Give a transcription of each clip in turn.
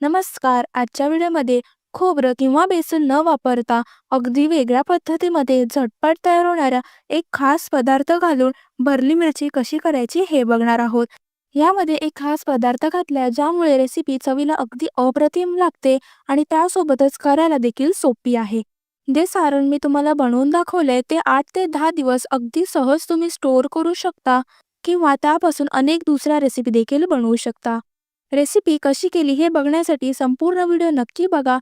नमस्कार. आजच्या व्हिडिओमध्ये खोबरं किंवा बेसन न वापरता अगदी वेगळ्या पद्धतीमध्ये झटपट तयार होणारा एक खास पदार्थ घालून भरली मिरची कशी करायची हे बघणार आहोत. यामध्ये एक खास पदार्थ घातला ज्यामुळे रेसिपी चवीला अगदी अप्रतिम लागते आणि त्यासोबतच करायला देखील सोपी आहे. जे सारण मी तुम्हाला बनवून दाखवलंय ते 8 ते 10 दिवस अगदी सहज तुम्ही स्टोअर करू शकता किंवा त्यापासून अनेक दुसऱ्या रेसिपी देखील बनवू शकता. रेसिपी कशी केली हे बघण्यासाठी संपूर्ण व्हिडिओ नक्की बघा.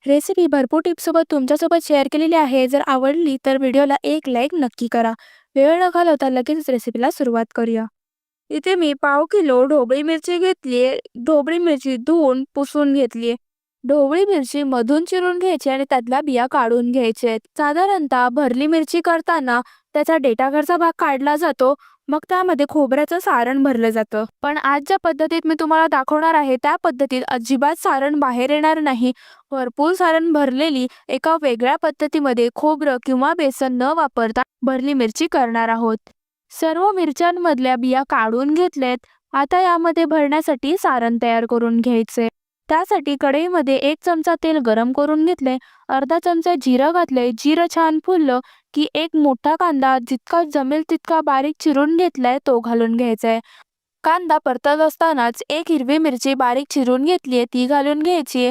रेसिपी भरपूर टिप्ससोबत तुमच्यासोबत शेअर केलेली आहे. जर आवडली तर व्हिडिओला एक लाईक नक्की करा. वेळ न घालवता लगेच रेसिपीला सुरुवात करूया. इथे मी 1/2 किलो ढोबळी मिरची घेतली आहे. ढोबळी मिरची धुवून पुसून घेतली. ढोबळी मिरची मधून चिरून घ्यायची आणि त्यातल्या बिया काढून घ्यायचे. साधारणतः भरली मिरची करताना त्याचा डेटावरचा भाग काढला जातो, मग त्यामध्ये खोबऱ्याचं सारण भरलं जातं. पण आज ज्या पद्धतीत मी तुम्हाला दाखवणार आहे त्या पद्धतीत अजिबात सारण बाहेर येणार नाही. भरपूर सारण भरलेली एका वेगळ्या पद्धतीमध्ये खोबरं किंवा बेसन न वापरता भरली मिरची करणार आहोत. सर्व मिरच्यांमधल्या बिया काढून घेतलेत. आता यामध्ये भरण्यासाठी सारण तयार करून घ्यायचे. त्यासाठी कढईमध्ये 1 चमचा तेल गरम करून घेतले. अर्धा चमचा जिरं घातले. जिरं छान फुललं की एक मोठा कांदा जितका जमेल तितका बारीक चिरून घेतलाय तो घालून घ्यायचा आहे. कांदा परतत असतानाच एक हिरवी मिरची बारीक चिरून घेतलीये ती घालून घ्यायची.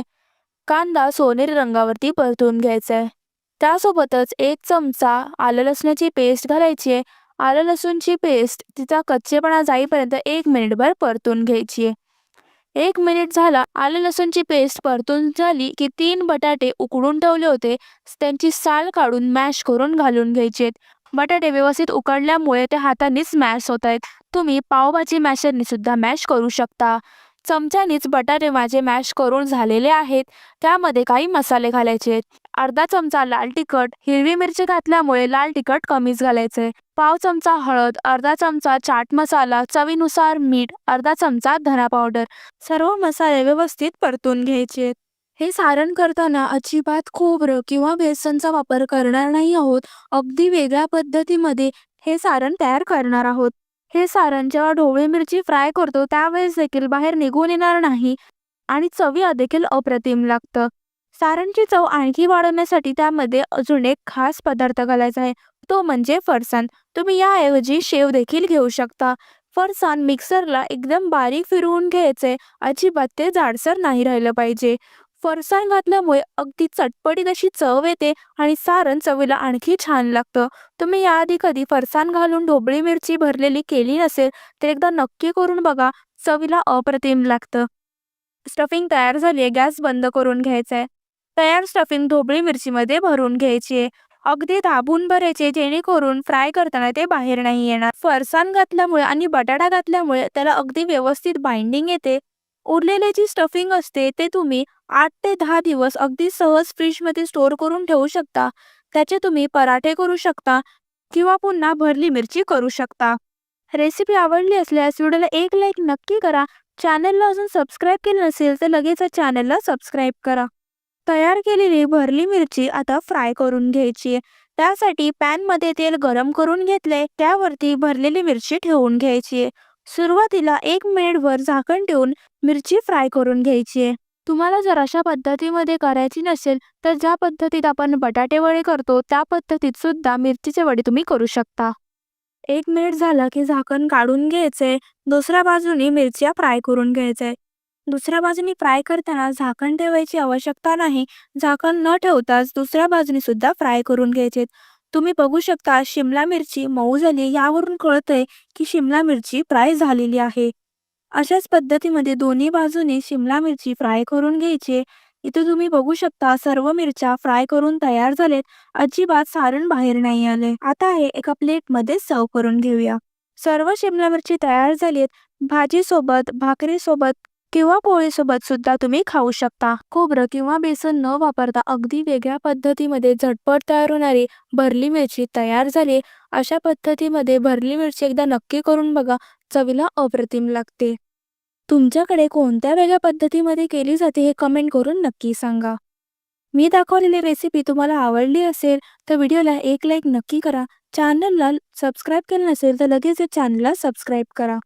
कांदा सोनेरी रंगावरती परतून घ्यायचा आहे. त्यासोबतच 1 चमचा आलं लसणाची पेस्ट घालायची आहे. आलं लसूणची पेस्ट तिचा कच्चेपणा जाईपर्यंत 1 मिनिटभर परतून घ्यायची आहे. 1 मिनिट झाला. आलं लसूणची पेस्ट परतून झाली की 3 बटाटे उकडून ठेवले होते त्यांची साल काढून मॅश करून घालून घ्यायचे. बटाटे व्यवस्थित उकडल्यामुळे ते हातानेच मॅश होत आहेत. तुम्ही पावभाजी मॅशरने सुद्धा मॅश करू शकता. चमच्यानेच बटाटे माझे मॅश करून झालेले आहेत. त्यामध्ये काही मसाले घालायचे. अर्धा चमचा लाल तिखट, हिरवी मिरची घातल्यामुळे लाल तिखट कमीच घालायचे. पाव चमचा हळद, अर्धा चमचा चाट मसाला, चवीनुसार मीठ, अर्धा चमचा धना पावडर. सर्व मसाले व्यवस्थित परतून घ्यायचे. हे सारण करताना अजिबात खोबरं किंवा बेसनचा वापर करणार नाही आहोत. अगदी वेगळ्या पद्धतीमध्ये हे सारण तयार करणार आहोत. हे सारण जेव्हा ढोबळी मिरची फ्राय करतो त्यावेळेस देखील बाहेर निघून येणार नाही आणि चवीला देखील अप्रतिम लागतं. सारणची चव आणखी वाढवण्यासाठी त्यामध्ये अजून एक खास पदार्थ घालायचा आहे, तो म्हणजे फरसाण. तुम्ही याऐवजी शेव देखील घेऊ शकता. फरसाण मिक्सरला एकदम बारीक फिरवून घ्यायचे. अजिबात ते जाडसर नाही राहिलं पाहिजे. फरसाण घातल्यामुळे अगदी चटपटीत अशी चव येते आणि सारण चवीला आणखी छान लागतं. तुम्ही याआधी कधी फरसाण घालून ढोबळी मिरची भरलेली केली नसेल तर एकदा नक्की करून बघा. चवीला अप्रतिम लागतं. स्टफिंग तयार झाली आहे. गॅस बंद करून घ्यायचा आहे. तयार स्टफिंग ढोबळी मिरचीमध्ये भरून घ्यायची आहे. अगदी दाबून भरायचे जेणेकरून फ्राय करताना ते बाहेर नाही येणार. फरसाण घातल्यामुळे आणि बटाटा घातल्यामुळे त्याला अगदी व्यवस्थित बाइंडिंग येते. उरलेले जी स्टफिंग असते ते तुम्ही 8 ते 10 दिवस अगदी सहज फ्रीजमध्ये स्टोअर करून ठेवू शकता. त्याचे तुम्ही पराठे करू शकता किंवा पुन्हा भरली मिरची करू शकता. रेसिपी आवडली असल्यास व्हिडिओला एक लाईक नक्की करा. चॅनलला अजून सबस्क्राईब केलं नसेल तर लगेच चॅनलला सबस्क्राईब करा. तयार केलेली भरली मिरची आता फ्राय करून घ्यायची आहे. त्यासाठी पॅनमध्ये तेल गरम करून घेतले. त्यावरती भरलेली मिरची ठेवून घ्यायची आहे. सुरुवातीला 1 मिनिटभर झाकण ठेवून मिरची फ्राय करून घ्यायची आहे. तुम्हाला जर अशा पद्धतीमध्ये करायची नसेल तर ज्या पद्धतीत आपण बटाटे वडे करतो त्या पद्धतीत सुद्धा मिरचीचे वडे तुम्ही करू शकता. 1 मिनिट झाला की झाकण काढून घ्यायचे. दुसऱ्या बाजूने मिरच्या फ्राय करून घ्यायचे. दुसऱ्या बाजूने फ्राय करताना झाकण ठेवायची आवश्यकता नाही. झाकण न ठेवताच दुसऱ्या बाजूने सुद्धा फ्राय करून घ्यायचे. तुम्ही बघू शकता शिमला मिरची मऊ झाली. यावरून कळतंय की शिमला मिरची फ्राय झालेली आहे. अशाच पद्धतीमध्ये दोन्ही बाजूने शिमला मिरची फ्राय करून घ्यायची. इथे तुम्ही बघू शकता सर्व मिरच्या फ्राय करून तयार झालेत. अजिबात सारण बाहेर नाही आले. आता हे एका प्लेटमध्ये सर्व करून घेऊया. सर्व शिमला मिरची तयार झालीत. भाजीसोबत, भाकरीसोबत किंवा पोळीसोबत सुद्धा तुम्ही खाऊ शकता. खोबरं किंवा बेसन न वापरता अगदी वेगळ्या पद्धतीमध्ये झटपट तयार होणारी भरली मिरची तयार झाली. अशा पद्धतीमध्ये भरली मिरची एकदा नक्की करून बघा. चवीला अप्रतिम लागते. तुमच्याकडे कोणत्या वेगळ्या पद्धतीमध्ये केली जाते हे कमेंट करून नक्की सांगा. मी दाखवलेली रेसिपी तुम्हाला आवडली असेल तर व्हिडिओला एक लाईक नक्की करा. चॅनलला सबस्क्राईब केलं नसेल तर लगेच चॅनलला सबस्क्राईब करा.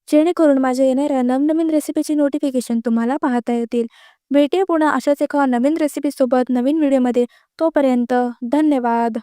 जेणेकरून माझ्या येणाऱ्या नवनवीन रेसिपीची नोटिफिकेशन तुम्हाला पाहता येतील. भेटूया पुन्हा अशाच एका नवीन रेसिपीसोबत नवीन व्हिडिओमध्ये. तोपर्यंत धन्यवाद.